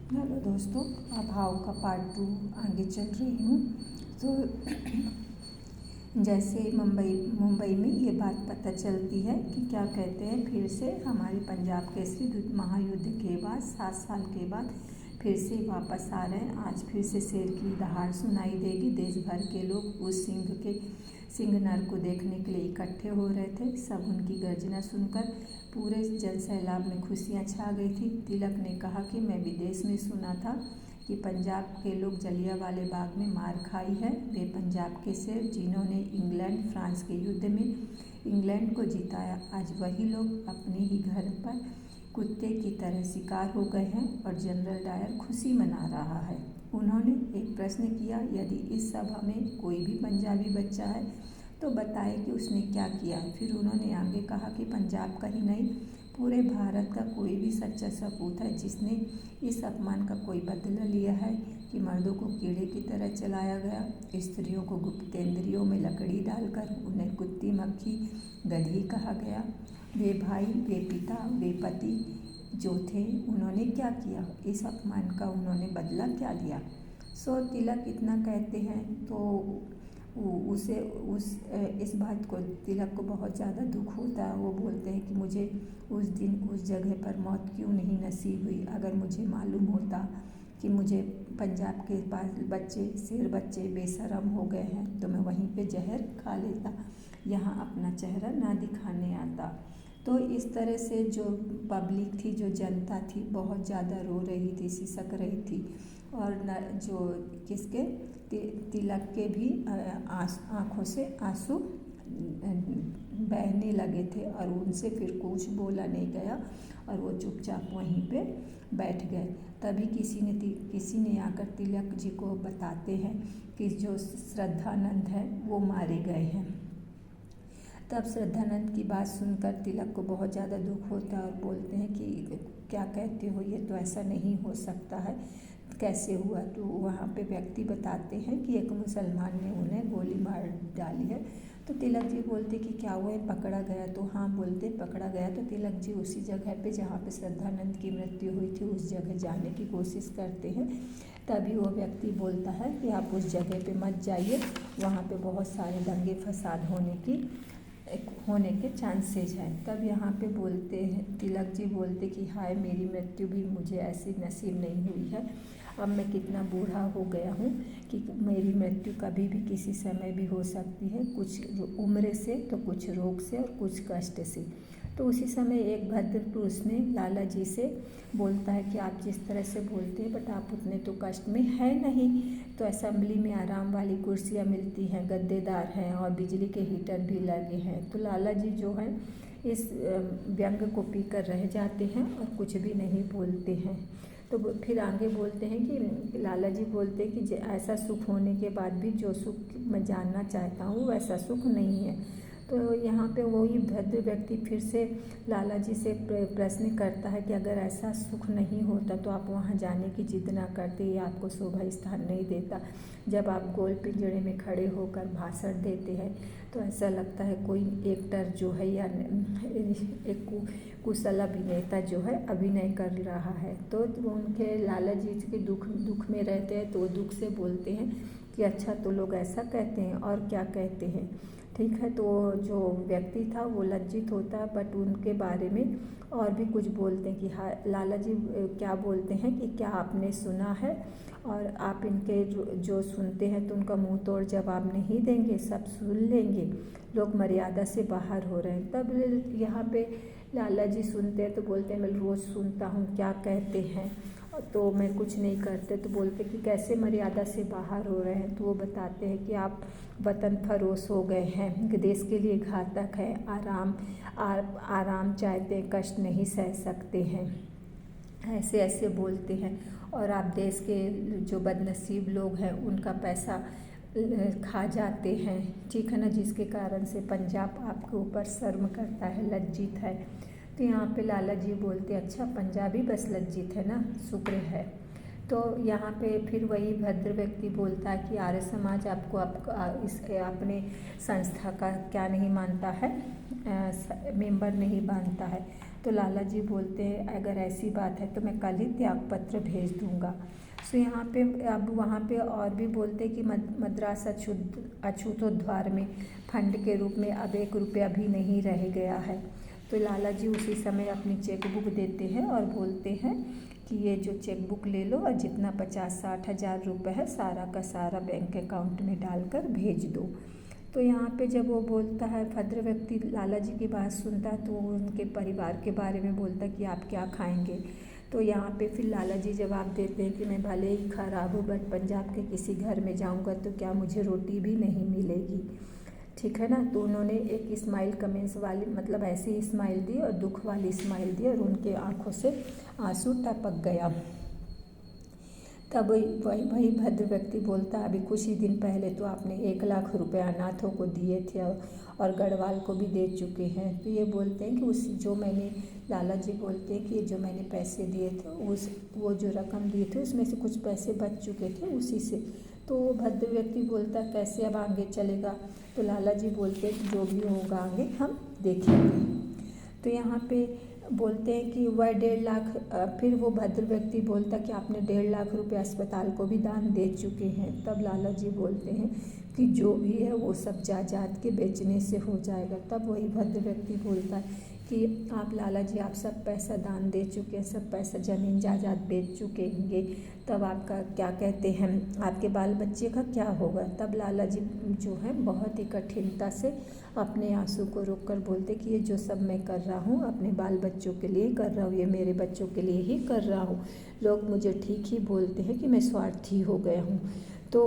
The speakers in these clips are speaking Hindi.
हेलो दोस्तों, अब हाउ का पार्ट 2 आगे चल रही हूँ। तो जैसे मुंबई में ये बात पता चलती है कि क्या कहते हैं, फिर से हमारे पंजाब केसरी महायुद्ध के बाद 7 साल के बाद फिर से वापस आ रहे हैं। आज फिर से शेर की दहाड़ सुनाई देगी। देश भर के लोग उस सिंह नर को देखने के लिए इकट्ठे हो रहे थे। सब उनकी गर्जना सुनकर पूरे जन सैलाब में खुशियाँ छा गई थी। तिलक ने कहा कि मैं विदेश में सुना था कि पंजाब के लोग जलियांवाले बाग में मार खाई है। वे पंजाब के शेर जिन्होंने इंग्लैंड फ्रांस के युद्ध में इंग्लैंड को जिताया, आज वही लोग अपने ही घर पर कुत्ते की तरह शिकार हो गए हैं और जनरल डायर खुशी मना रहा है। उन्होंने एक प्रश्न किया, यदि इस सभा में कोई भी पंजाबी बच्चा है तो बताए कि उसने क्या किया है। फिर उन्होंने आगे कहा कि पंजाब का ही नहीं, पूरे भारत का कोई भी सच्चा सपूत है जिसने इस अपमान का कोई बदला लिया है कि मर्दों को कीड़े की तरह चलाया गया, स्त्रियों को गुप्तेंद्रियों में लकड़ी डालकर उन्हें कुत्ती मक्खी गधी कहा गया। वे भाई, वे पिता, वे पति जो थे, उन्होंने क्या किया? इस अपमान का उन्होंने बदला क्या लिया? सो तिलक इतना कहते हैं तो इस बात को तिलक को बहुत ज़्यादा दुख होता है। वो बोलते हैं कि मुझे उस दिन उस जगह पर मौत क्यों नहीं नसीब हुई। अगर मुझे मालूम होता कि मुझे पंजाब के पास शेर बच्चे बेशरम हो गए हैं तो मैं वहीं पे जहर खा लेता, यहाँ अपना चेहरा ना दिखाने आता। तो इस तरह से जो पब्लिक थी, जो जनता थी, बहुत ज़्यादा रो रही थी, सिसक रही थी। और जो किसके तिलक के भी आँखों से आंसू बहने लगे थे और उनसे फिर कुछ बोला नहीं गया और वो चुपचाप वहीं पे बैठ गए। तभी किसी ने आकर तिलक जी को बताते हैं कि जो श्रद्धानंद है वो मारे गए हैं। तब श्रद्धानंद की बात सुनकर तिलक को बहुत ज़्यादा दुख होता है और बोलते हैं कि क्या कहते हो, ये तो ऐसा नहीं हो सकता है, कैसे हुआ? तो वहाँ पे व्यक्ति बताते हैं कि एक मुसलमान ने उन्हें गोली मार डाली है। तो तिलक जी बोलते कि क्या हुआ, पकड़ा गया? तो हाँ बोलते पकड़ा गया। तो तिलक जी उसी जगह पे जहाँ पे श्रद्धानंद की मृत्यु हुई थी उस जगह जाने की कोशिश करते हैं। तभी वो व्यक्ति बोलता है कि आप उस जगह पे मत जाइए, वहाँ पे बहुत सारे दंगे फसाद होने के चांसेज हैं। तब यहाँ पे बोलते हैं, तिलक जी बोलते कि हाय, मेरी मृत्यु भी मुझे ऐसी नसीब नहीं हुई है। अब मैं कितना बूढ़ा हो गया हूँ कि मेरी मृत्यु कभी भी किसी समय भी हो सकती है, कुछ उम्र से तो कुछ रोग से और कुछ कष्ट से। तो उसी समय एक भद्र पुरुष ने लाला जी से बोलता है कि आप जिस तरह से बोलते हैं बट आप उतने तो कष्ट में है नहीं। तो असेंबली में आराम वाली कुर्सियाँ मिलती हैं, गद्देदार हैं और बिजली के हीटर भी लगे हैं। तो लाला जी जो है इस व्यंग को पीकर रह जाते हैं और कुछ भी नहीं बोलते हैं। तो फिर आगे बोलते हैं कि लाला जी बोलते हैं कि ऐसा सुख होने के बाद भी जो सुख मैं जानना चाहता हूँ वैसा सुख नहीं है। तो यहाँ पे वही भद्र व्यक्ति फिर से लाला जी से प्रश्न करता है कि अगर ऐसा सुख नहीं होता तो आप वहाँ जाने की जिद ना करते, ये आपको शोभा स्थान नहीं देता। जब आप गोल पिंजड़े में खड़े होकर भाषण देते हैं तो ऐसा लगता है कोई एक्टर जो है या एक कुशल अभिनेता जो है अभिनय कर रहा है। तो उनके लाला जी के दुख में रहते हैं तो वो दुख से बोलते हैं कि अच्छा, तो लोग ऐसा कहते हैं और क्या कहते हैं, ठीक है। तो जो व्यक्ति था वो लज्जित होता है बट उनके बारे में और भी कुछ बोलते हैं कि हाँ, लाला जी क्या बोलते हैं कि क्या आपने सुना है और आप इनके जो सुनते हैं तो उनका मुंह तोड़ जवाब नहीं देंगे, सब सुन लेंगे, लोग मर्यादा से बाहर हो रहे हैं। तब यहाँ पे लाला जी सुनते हैं तो बोलते हैं मैं रोज़ सुनता हूँ, क्या कहते हैं, तो मैं कुछ नहीं करते। तो बोलते कि कैसे मर्यादा से बाहर हो रहे हैं? तो वो बताते हैं कि आप वतन फरोश हो गए हैं, देश के लिए घातक है, आराम चाहते हैं, कष्ट नहीं सह सकते हैं, ऐसे ऐसे बोलते हैं। और आप देश के जो बदनसीब लोग हैं उनका पैसा खा जाते हैं, ठीक है ना, जिसके कारण से पंजाब आपके ऊपर शर्म करता है, लज्जित है। तो यहाँ पे लाला जी बोलते अच्छा, पंजाबी बस लज्जित है ना, शुक्र है। तो यहाँ पे फिर वही भद्र व्यक्ति बोलता है कि आर्य समाज आपको अपने संस्था का क्या नहीं मानता है, मेंबर नहीं मानता है। तो लाला जी बोलते हैं अगर ऐसी बात है तो मैं कल ही त्याग पत्र भेज दूँगा। सो यहाँ पे अब वहाँ पे और भी बोलते हैं कि मद्रास अछूतोद्वार में फंड के रूप में अब 1 रुपया भी नहीं रह गया है। तो लाला जी उसी समय अपनी चेक बुक देते हैं और बोलते हैं कि ये जो चेक बुक ले लो और जितना 50-60 हज़ार रुपये है सारा का सारा बैंक अकाउंट में डालकर भेज दो। तो यहाँ पे जब वो बोलता है, भद्र व्यक्ति लाला जी की बात सुनता है तो वो उनके परिवार के बारे में बोलता है कि आप क्या खाएंगे। तो यहाँ पे फिर लाला जी जवाब देते हैं कि मैं भले ही खराब हूँ बट पंजाब के किसी घर में जाऊँगा तो क्या मुझे रोटी भी नहीं मिलेगी, ठीक है ना। तो उन्होंने एक स्माइल कमेंस वाली मतलब ऐसी स्माइल दी और दुख वाली स्माइल दी और उनके आँखों से आंसू टपक गया। तब वही भद्र व्यक्ति बोलता है अभी कुछ ही दिन पहले तो आपने 1 लाख रुपए अनाथों को दिए थे और गढ़वाल को भी दे चुके हैं। तो ये बोलते हैं कि उस जो मैंने लाला जी बोलते हैं कि जो मैंने पैसे दिए थे वो जो रकम दिए थे उसमें से कुछ पैसे बच चुके थे उसी से। तो वो भद्र व्यक्ति बोलता है कैसे अब आगे चलेगा। तो लाला जी बोलते हैं जो भी होगा आगे हम देखेंगे। तो यहाँ पे बोलते हैं कि वह 1.5 लाख फिर वो भद्र व्यक्ति बोलता कि आपने 1.5 लाख रुपए अस्पताल को भी दान दे चुके हैं। तब लाला जी बोलते हैं कि जो भी है वो सब जायदाद के बेचने से हो जाएगा। तब वही भद्र व्यक्ति बोलता है कि आप लाला जी आप सब पैसा दान दे चुके हैं, सब पैसा ज़मीन जायदाद बेच चुके होंगे, तब आपका क्या कहते हैं आपके बाल बच्चे का क्या होगा। तब लाला जी जो है बहुत ही कठिनता से अपने आंसू को रोककर बोलते कि ये जो सब मैं कर रहा हूँ अपने बाल बच्चों के लिए कर रहा हूँ, ये मेरे बच्चों के लिए ही कर रहा हूँ। लोग मुझे ठीक ही बोलते हैं कि मैं स्वार्थी हो गया हूँ। तो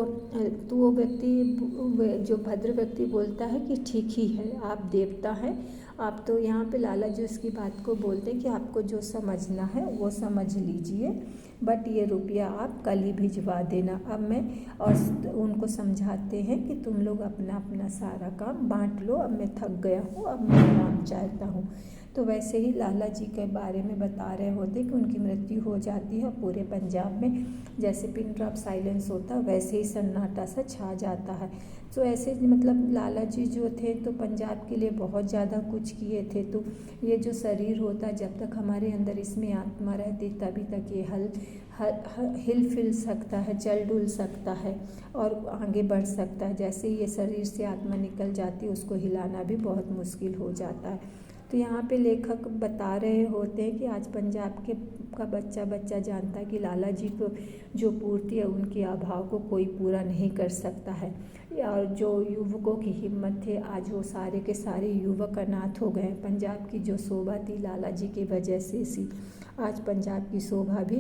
वो व्यक्ति जो भद्र व्यक्ति बोलता है कि ठीक ही है, आप देवता हैं आप। तो यहाँ पे लाला जी उसकी बात को बोलते हैं कि आपको जो समझना है वो समझ लीजिए बट ये रुपया आप कल ही भिजवा देना। अब मैं और उनको समझाते हैं कि तुम लोग अपना अपना सारा काम बांट लो, अब मैं थक गया हूँ, अब मैं आराम चाहता हूँ। तो वैसे ही लाला जी के बारे में बता रहे होते कि उनकी मृत्यु हो जाती है पूरे पंजाब में जैसे पिन ड्रॉप साइलेंस होता है वैसे ही सन्नाटा सा छा जाता है। तो ऐसे मतलब लाला जी जो थे तो पंजाब के लिए बहुत ज़्यादा कुछ किए थे। तो ये जो शरीर होता है जब तक हमारे अंदर इसमें आत्मा रहती तभी तक ये हिल फिल सकता है, चल डुल सकता है और आगे बढ़ सकता है। जैसे ये शरीर से आत्मा निकल जाती है उसको हिलाना भी बहुत मुश्किल हो जाता है। तो यहाँ पे लेखक बता रहे होते हैं कि आज पंजाब का बच्चा जानता है कि लाला जी को जो पूर्ति है उनके अभाव को कोई पूरा नहीं कर सकता है। और जो युवकों की हिम्मत थे आज वो सारे के सारे युवक अनाथ हो गए। पंजाब की जो शोभा थी लाला जी की वजह से सी, आज पंजाब की शोभा भी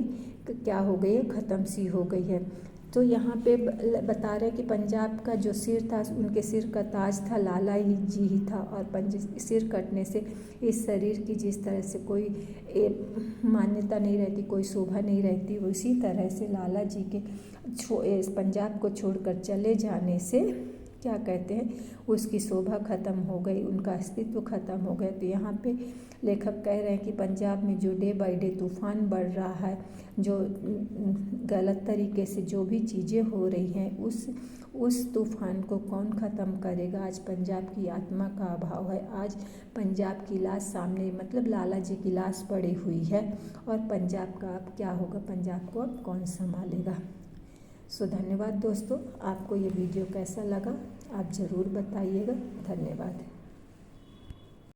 क्या हो गई है, ख़त्म सी हो गई है। तो यहाँ पे बता रहे कि पंजाब का जो सिर था उनके सिर का ताज था लाला जी ही था और सिर कटने से इस शरीर की जिस तरह से कोई मान्यता नहीं रहती, कोई शोभा नहीं रहती, उसी तरह से लाला जी के पंजाब को छोड़कर चले जाने से क्या कहते हैं उसकी शोभा ख़त्म हो गई, उनका अस्तित्व ख़त्म हो गया। तो यहाँ पे लेखक कह रहे हैं कि पंजाब में जो डे बाय डे तूफ़ान बढ़ रहा है, जो गलत तरीके से जो भी चीज़ें हो रही हैं उस तूफ़ान को कौन ख़त्म करेगा। आज पंजाब की आत्मा का अभाव है, आज पंजाब की लाश सामने मतलब लाला जी की लाश पड़ी हुई है और पंजाब का अब क्या होगा, पंजाब को अब कौन संभालेगा। सो धन्यवाद दोस्तों, आपको ये वीडियो कैसा लगा आप ज़रूर बताइएगा। धन्यवाद।